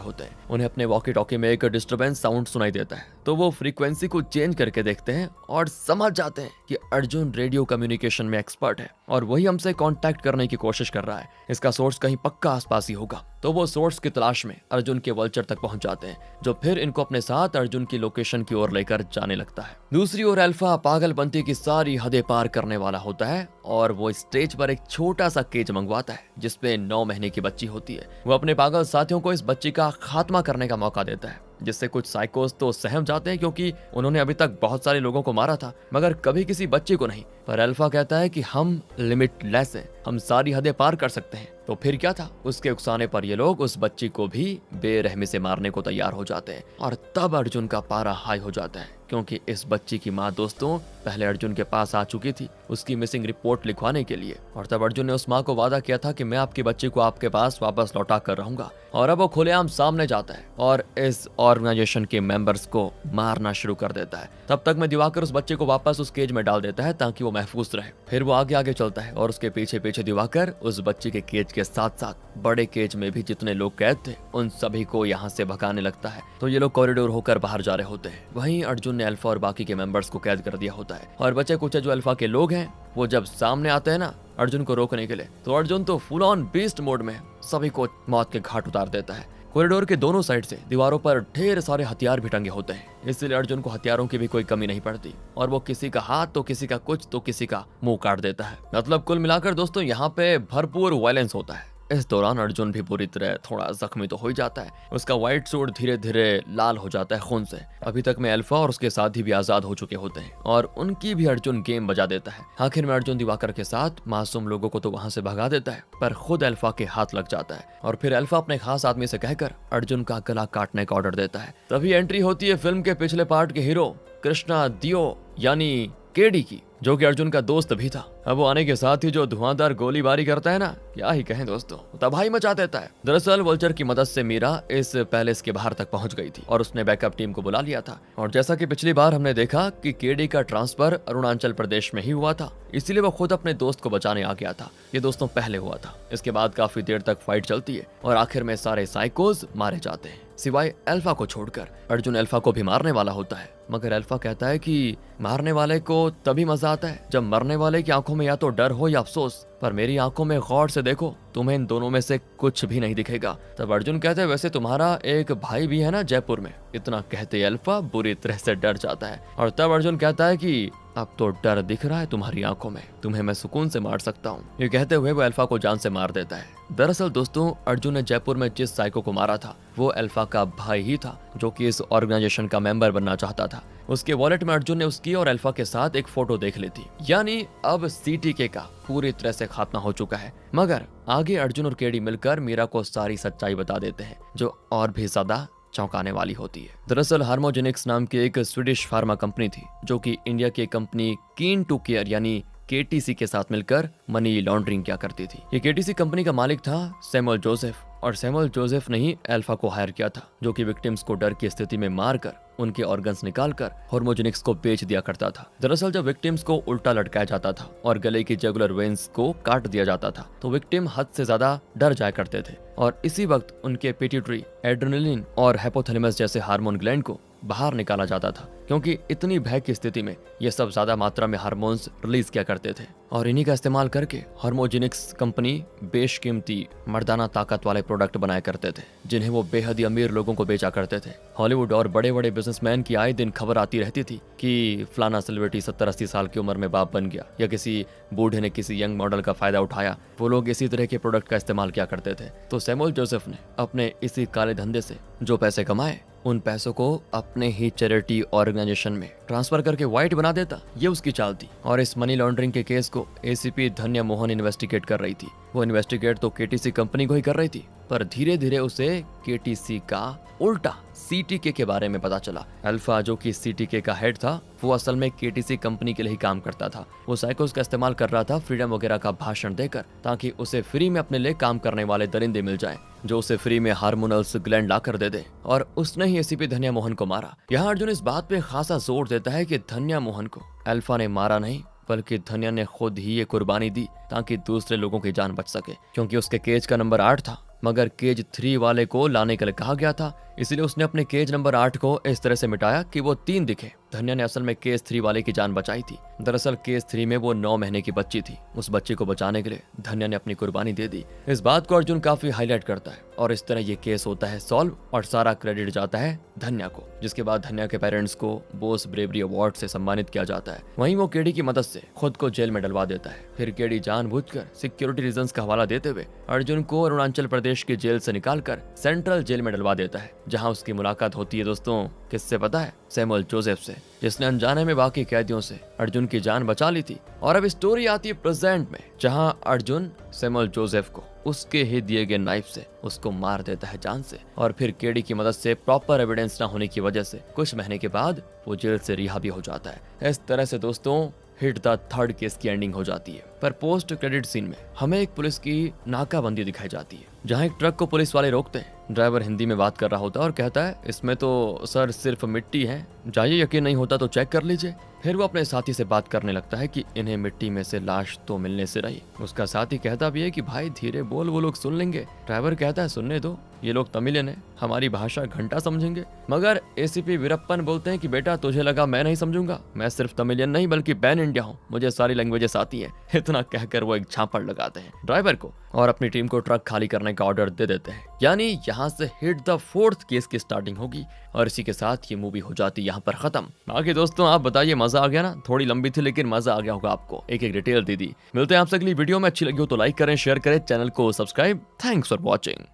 S1: होते हैं। उन्हें अपने वॉकी टॉकी में एक डिस्टरबेंस साउंड सुनाई देता है, तो वो फ्रीक्वेंसी को चेंज करके देखते हैं और समझ जाते हैं कि अर्जुन रेडियो कम्युनिकेशन में एक्सपर्ट है और वही हमसे कांटेक्ट करने की कोशिश कर रहा है। इसका सोर्स कहीं पक्का आसपास ही होगा, तो वो सोर्स की तलाश में अर्जुन के वल्चर तक पहुंच जाते हैं, जो फिर इनको अपने साथ अर्जुन की लोकेशन की ओर लेकर जाने लगता है। दूसरी ओर अल्फा पागलपंती की सारी हदें पार करने वाला होता है और वो स्टेज पर एक छोटा सा केज मंगवाता है जिसपे 9 महीने की बच्ची होती है। वो अपने पागल साथियों को इस बच्ची का खात्मा करने का मौका देता है, जिससे कुछ साइकोस तो सहम जाते हैं क्योंकि उन्होंने अभी तक बहुत सारे लोगों को मारा था मगर कभी किसी बच्चे को नहीं। पर अल्फा कहता है कि हम लिमिटलेस हैं, हम सारी हदें पार कर सकते हैं। तो फिर क्या था, उसके उकसाने पर ये लोग उस बच्ची को भी बेरहमी से मारने को तैयार हो जाते हैं और तब अर्जुन का पारा हाई हो जाता है क्योंकि इस बच्ची की माँ दोस्तों पहले अर्जुन के पास आ चुकी थी उसकी मिसिंग रिपोर्ट लिखवाने के लिए, और तब अर्जुन ने उस माँ को वादा किया था कि मैं आपकी बच्ची को आपके पास वापस लौटा कर रहूंगा। और अब वो खुलेआम सामने जाता है और इस ऑर्गेनाइजेशन के मेंबर्स को मारना शुरू कर देता है। तब तक मैं दिवाकर उस बच्चे को वापस उस केज में डाल देता है ताकि वो महफूज रहे। फिर वो आगे आगे चलता है और उसके पीछे पीछे दिवाकर उस बच्ची के केज के साथ साथ बड़े केज में भी जितने लोग कैद थे उन सभी को यहाँ से भगाने लगता है। तो ये लोग कॉरिडोर होकर बाहर जा रहे होते हैं। वहीं अर्जुन ने अल्फा और बाकी के मेंबर्स को कैद कर दिया होता है और बचे कुछ जो अल्फा के लोग हैं वो जब सामने आते हैं ना अर्जुन को रोकने के लिए, तो अर्जुन तो फुल ऑन बीस्ट मोड में सभी को मौत के घाट उतार देता है। कॉरिडोर के दोनों साइड से दीवारों पर ढेर सारे हथियार भी टंगे होते हैं, इसलिए अर्जुन को हथियारों की भी कोई कमी नहीं पड़ती और वो किसी का हाथ तो किसी का कुछ तो किसी का मुंह काट देता है। मतलब कुल मिलाकर दोस्तों यहाँ पे भरपूर वायलेंस होता है। इस दौरान अर्जुन भी बुरी तरह थोड़ा जख्मी तो हो ही जाता है। उसका व्हाइट सूट धीरे धीरे लाल हो जाता है खून से। अभी तक में अल्फा और उसके साथी भी आजाद हो चुके होते हैं और उनकी भी अर्जुन गेम बजा देता है। आखिर में अर्जुन दिवाकर के साथ मासूम लोगों को तो वहां से भगा देता है पर खुद अल्फा के हाथ लग जाता है और फिर अल्फा अपने खास आदमी से कहकर अर्जुन का गला काटने का ऑर्डर देता है। तभी एंट्री होती है फिल्म के पिछले पार्ट के हीरो कृष्णा दियो यानी केडी की, जो कि अर्जुन का दोस्त भी था। अब वो आने के साथ ही जो धुआंधार गोलीबारी करता है ना, क्या ही कहें दोस्तों, तबाही मचा देता है। दरअसल वल्चर की मदद से मीरा इस पैलेस के बाहर तक पहुंच गई थी और उसने बैकअप टीम को बुला लिया था। और जैसा कि पिछली बार हमने देखा कि केडी का ट्रांसफर अरुणाचल प्रदेश में ही हुआ था, इसीलिए वो खुद अपने दोस्त को बचाने आ गया था। ये दोस्तों पहले हुआ था। इसके बाद काफी देर तक फाइट चलती है और आखिर में सारे साइकोज मारे जाते हैं सिवाय अल्फा को छोड़कर। अर्जुन अल्फा को भी मारने वाला होता है मगर अल्फा कहता है कि मारने वाले को तभी मजा आता है जब मरने वाले की आंखों में या तो डर हो या अफसोस, पर मेरी आंखों में गौर से देखो, तुम्हें इन दोनों में से कुछ भी नहीं दिखेगा। तब अर्जुन कहते हैं वैसे तुम्हारा एक भाई भी है ना जयपुर में। इतना कहते अल्फा बुरी तरह से डर जाता है और तब अर्जुन कहता है कि अब तो डर दिख रहा है तुम्हारी आंखों में, तुम्हें मैं सुकून से मार सकता हूँ। ये कहते हुए वो अल्फा को जान से मार देता है। दरअसल दोस्तों अर्जुन ने जयपुर में जिस साइको को मारा था वो अल्फा का भाई ही था जो कि इस ऑर्गेनाइजेशन का मेंबर बनना चाहता था। उसके वॉलेट में अर्जुन ने उसकी और अल्फा के साथ एक फोटो देख ली थी, यानी अब सीटीके का पूरी तरह से खात्मा हो चुका है। मगर आगे अर्जुन और केडी मिलकर मीरा को सारी सच्चाई बता देते हैं जो और भी ज्यादा चौंकाने वाली होती है। दरअसल हार्मोजेनिक्स नाम की एक स्वीडिश फार्मा कंपनी थी जो कि इंडिया की कंपनी कीन टू केयर यानी केटीसी के साथ मिलकर मनी लॉन्ड्रिंग क्या करती थी। ये केटीसी कंपनी का मालिक था सैमुअल जोसेफ और सैमुअल जोसेफ ने ही अल्फा को हायर किया था जो कि विक्टिम्स को डर की स्थिति में मारकर उनके ऑर्गन्स निकालकर हार्मोजेनिक्स को बेच दिया करता था। दरअसल जब विक्टिम्स को उल्टा लटकाया जाता था और गले की जुगुलर वेन्स को काट दिया जाता था तो विक्टिम हद से ज्यादा डर जाया करते थे और इसी वक्त उनके पिट्यूटरी, एड्रेनलिन और हाइपोथैलेमस जैसे हार्मोन ग्लैंड को बाहर निकाला जाता था, क्योंकि इतनी भय की स्थिति में ये सब ज्यादा मात्रा में हार्मोन्स रिलीज किया करते थे और इन्हीं का इस्तेमाल करके हार्मोजेनिक्स कंपनी बेशकीमती मर्दाना ताकत वाले प्रोडक्ट बनाया करते थे, जिन्हें वो बेहद ही अमीर लोगों को बेचा करते थे। हॉलीवुड और बड़े बड़े बिजनेसमैन की आए दिन खबर आती रहती थी कि फलाना सेलिब्रिटी 70-80 साल की उम्र में बाप बन गया, या किसी बूढ़े ने किसी यंग मॉडल का फायदा उठाया। वो लोग इसी तरह के प्रोडक्ट का इस्तेमाल किया करते थे। तो सैमुअल जोसेफ ने अपने इसी काले धंधे से जो पैसे कमाए, उन पैसों को अपने ही चैरिटी ऑर्गेनाइजेशन में ट्रांसफर करके व्हाइट बना देता। ये उसकी चाल थी। और इस मनी लॉन्ड्रिंग के केस को एसीपी धन्या मोहन इन्वेस्टिगेट कर रही थी। वो इन्वेस्टिगेट तो केटीसी कंपनी को ही कर रही थी, पर धीरे धीरे उसे केटीसी का उल्टा सीटीके के बारे में पता चला। अल्फा, जो कि सीटीके का हेड था, वो असल में केटीसी कंपनी के लिए ही काम करता था। वो साइकोस का इस्तेमाल कर रहा था फ्रीडम वगैरह का भाषण देकर, ताकि उसे फ्री में अपने लिए काम करने वाले दरिंदे मिल जाएं, जो उसे फ्री में हार्मोनल्स ग्लैंड ला कर दे दे। और उसने ही एसीपी धन्या मोहन को मारा। यहाँ अर्जुन इस बात पे खासा जोर देता है कि धन्या मोहन को अल्फा ने मारा नहीं, बल्कि धन्या ने खुद ही ये कुर्बानी दी ताकि दूसरे लोगों की जान बच सके। क्योंकि उसके केज का नंबर 8 था, मगर केज 3 वाले को लाने के लिए कहा गया था, इसलिए उसने अपने केज नंबर 8 को इस तरह से मिटाया कि वो 3 दिखे। धन्या ने असल में केस 3 वाले की जान बचाई थी। दरअसल केस 3 में वो 9 महीने की बच्ची थी। उस बच्ची को बचाने के लिए धन्या ने अपनी कुर्बानी दे दी। इस बात को अर्जुन काफी हाईलाइट करता है और इस तरह ये केस होता है सॉल्व और सारा क्रेडिट जाता है धन्या को। जिसके बाद धन्या के पेरेंट्स को बोस ब्रेवरी अवार्ड से सम्मानित किया जाता है। वहीं वो केडी की मदद से खुद को जेल में डलवा देता है। फिर केडी जानबूझकर सिक्योरिटी रीजंस का हवाला देते हुए अर्जुन को अरुणाचल प्रदेश की जेल से निकालकर सेंट्रल जेल में डलवा देता है, जहां उसकी मुलाकात होती है दोस्तों किससे पता है? सैमुअल जोसेफ से, जिसने अनजाने में बाकी कैदियों से अर्जुन की जान बचा ली थी। और अब स्टोरी आती है प्रेजेंट में, जहां अर्जुन सैमुअल जोसेफ को उसके ही दिए गए नाइफ से उसको मार देता है जान से। और फिर केडी की मदद से प्रॉपर एविडेंस न होने की वजह से कुछ महीने के बाद वो जेल से रिहा भी हो जाता है। इस तरह से दोस्तों हिट द थर्ड केस की एंडिंग हो जाती है। पर पोस्ट क्रेडिट सीन में हमें एक पुलिस की नाकाबंदी दिखाई जाती है, जहां एक ट्रक को पुलिस वाले रोकते हैं। ड्राइवर हिंदी में बात कर रहा होता है और कहता है, इसमें तो सर सिर्फ मिट्टी है, जाइए, यकीन नहीं होता तो चेक कर लीजिए। फिर वो अपने साथी से बात करने लगता है कि इन्हें मिट्टी में से लाश तो मिलने से रही। उसका साथी कहता भी है कि भाई धीरे बोल, वो लोग सुन लेंगे। ड्राइवर कहता है, सुनने दो, ये लोग तमिलियन है, हमारी भाषा घंटा समझेंगे। मगर एसीपी वीरप्पन बोलते हैं कि बेटा तुझे लगा मैं नहीं समझूंगा, मैं सिर्फ तमिलियन नहीं बल्कि पैन इंडिया हूँ, मुझे सारी लैंग्वेजेस आती है। इतना कहकर वो एक झापड़ लगाते हैं ड्राइवर को और अपनी टीम को ट्रक खाली करने का ऑर्डर दे देते हैं। यानी यहाँ से हिट द फोर्थ केस की स्टार्टिंग होगी और इसी के साथ ये मूवी हो जाती है यहाँ पर खत्म। बाकी दोस्तों आप बताइए, मजा आ गया ना? थोड़ी लंबी थी लेकिन मजा आ गया होगा आपको, एक एक डिटेल दे दी। मिलते हैं आपसे अगली वीडियो में। अच्छी लगी हो तो लाइक करें, शेयर करें, चैनल को सब्सक्राइब। Thanks for watching.